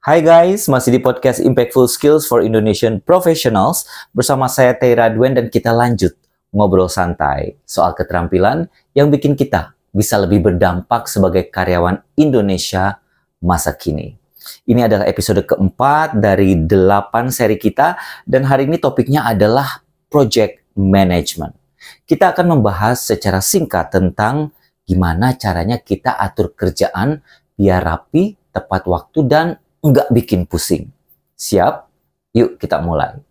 Hai guys, masih di podcast Impactful Skills for Indonesian Professionals. Bersama saya Teira Dwen dan kita lanjut ngobrol santai soal keterampilan yang bikin kita bisa lebih berdampak sebagai karyawan Indonesia masa kini. Ini adalah episode keempat dari 8 seri kita dan hari ini topiknya adalah Project Management. Kita akan membahas secara singkat tentang gimana caranya kita atur kerjaan biar rapi, tepat waktu, dan nggak bikin pusing. Siap? Yuk kita mulai.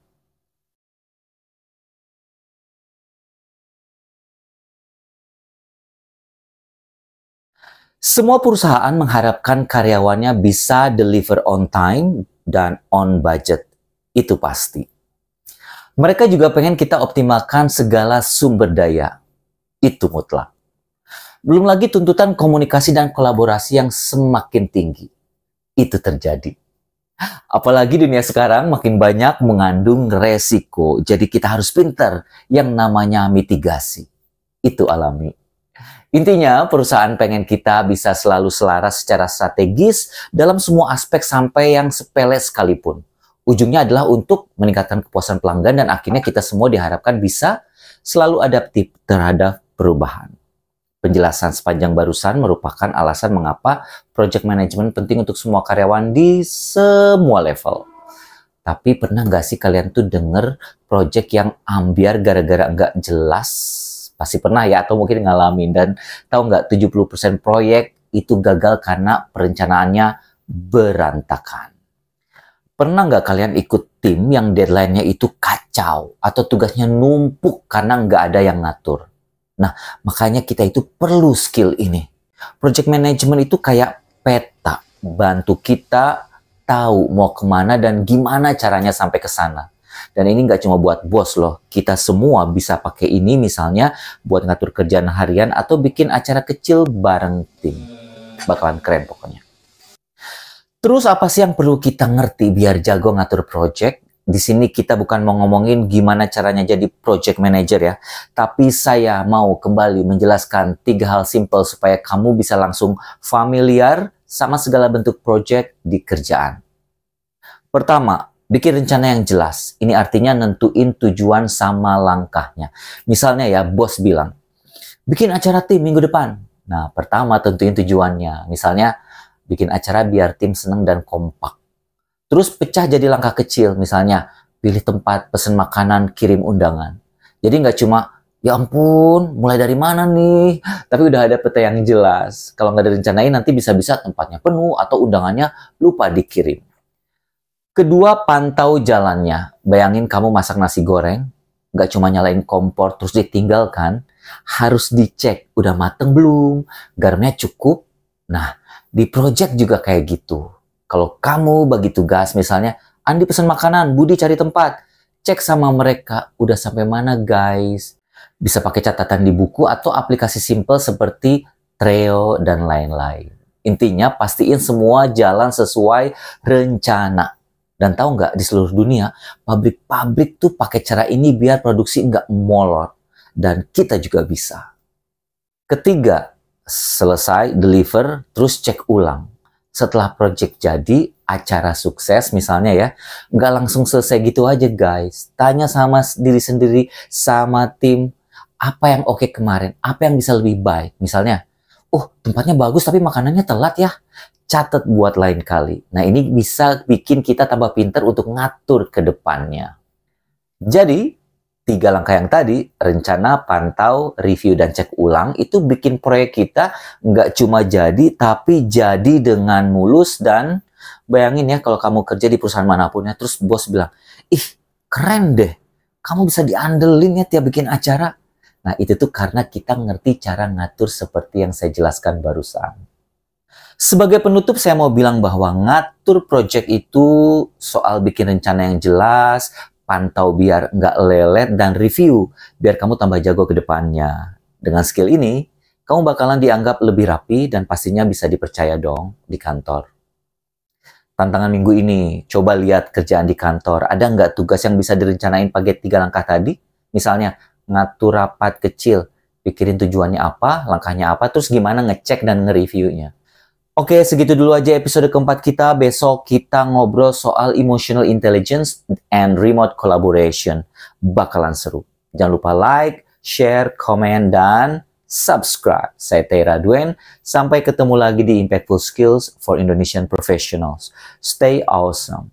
Semua perusahaan mengharapkan karyawannya bisa deliver on time dan on budget. Itu pasti. Mereka juga pengen kita optimalkan segala sumber daya. Itu mutlak. Belum lagi tuntutan komunikasi dan kolaborasi yang semakin tinggi. Itu terjadi. Apalagi dunia sekarang makin banyak mengandung resiko. Jadi kita harus pintar yang namanya mitigasi. Itu alami. Intinya perusahaan pengen kita bisa selalu selaras secara strategis dalam semua aspek sampai yang sepele sekalipun. Ujungnya adalah untuk meningkatkan kepuasan pelanggan dan akhirnya kita semua diharapkan bisa selalu adaptif terhadap perubahan. Penjelasan sepanjang barusan merupakan alasan mengapa project management penting untuk semua karyawan di semua level. Tapi pernah nggak sih kalian tuh denger project yang ambiar gara-gara nggak jelas? Pasti pernah ya, atau mungkin ngalamin. Dan tahu nggak 70% proyek itu gagal karena perencanaannya berantakan. Pernah nggak kalian ikut tim yang deadline-nya itu kacau atau tugasnya numpuk karena nggak ada yang ngatur? Nah, makanya kita itu perlu skill ini. Project management itu kayak peta, bantu kita tahu mau kemana dan gimana caranya sampai ke sana. Dan ini nggak cuma buat bos loh, kita semua bisa pakai ini misalnya buat ngatur kerjaan harian atau bikin acara kecil bareng tim. Bakalan keren pokoknya. Terus apa sih yang perlu kita ngerti biar jago ngatur project? Di sini kita bukan mau ngomongin gimana caranya jadi project manager ya, tapi saya mau kembali menjelaskan 3 hal simple supaya kamu bisa langsung familiar sama segala bentuk project di kerjaan. Pertama, bikin rencana yang jelas. Ini artinya nentuin tujuan sama langkahnya. Misalnya ya, bos bilang, bikin acara tim minggu depan. Nah, pertama tentuin tujuannya. Misalnya, bikin acara biar tim seneng dan kompak. Terus pecah jadi langkah kecil, misalnya pilih tempat, pesen makanan, kirim undangan. Jadi nggak cuma, ya ampun, mulai dari mana nih? Tapi udah ada peta yang jelas. Kalau nggak direncanain nanti bisa-bisa tempatnya penuh atau undangannya lupa dikirim. Kedua, pantau jalannya. Bayangin kamu masak nasi goreng, nggak cuma nyalain kompor terus ditinggalkan, harus dicek udah mateng belum, garamnya cukup. Nah, di project juga kayak gitu. Kalau kamu bagi tugas, misalnya, Andi pesan makanan, Budi cari tempat. Cek sama mereka, udah sampai mana guys? Bisa pakai catatan di buku atau aplikasi simple seperti Trello dan lain-lain. Intinya, pastiin semua jalan sesuai rencana. Dan tahu nggak, di seluruh dunia, pabrik-pabrik tuh pakai cara ini biar produksi nggak molor. Dan kita juga bisa. Ketiga, selesai, deliver, terus cek ulang. Setelah project jadi, acara sukses misalnya ya, nggak langsung selesai gitu aja guys. Tanya sama diri sendiri, sama tim, apa yang oke kemarin, apa yang bisa lebih baik. Misalnya, tempatnya bagus tapi makanannya telat ya. Catat buat lain kali. Nah ini bisa bikin kita tambah pinter untuk ngatur ke depannya. Jadi, 3 langkah yang tadi, rencana, pantau, review, dan cek ulang, itu bikin proyek kita nggak cuma jadi, tapi jadi dengan mulus. Dan bayangin ya kalau kamu kerja di perusahaan manapun ya, terus bos bilang, ih keren deh, kamu bisa diandelin ya tiap bikin acara. Nah itu tuh karena kita ngerti cara ngatur seperti yang saya jelaskan barusan. Sebagai penutup saya mau bilang bahwa ngatur project itu soal bikin rencana yang jelas, pantau biar nggak lelet, dan review biar kamu tambah jago ke depannya. Dengan skill ini, kamu bakalan dianggap lebih rapi dan pastinya bisa dipercaya dong di kantor. Tantangan minggu ini, coba lihat kerjaan di kantor. Ada nggak tugas yang bisa direncanain pakai 3 langkah tadi? Misalnya, ngatur rapat kecil, pikirin tujuannya apa, langkahnya apa, terus gimana ngecek dan nge-reviewnya. Oke, segitu dulu aja episode keempat kita. Besok kita ngobrol soal emotional intelligence and remote collaboration. Bakalan seru. Jangan lupa like, share, komen, dan subscribe. Saya Teira Duen. Sampai ketemu lagi di Impactful Skills for Indonesian Professionals. Stay awesome.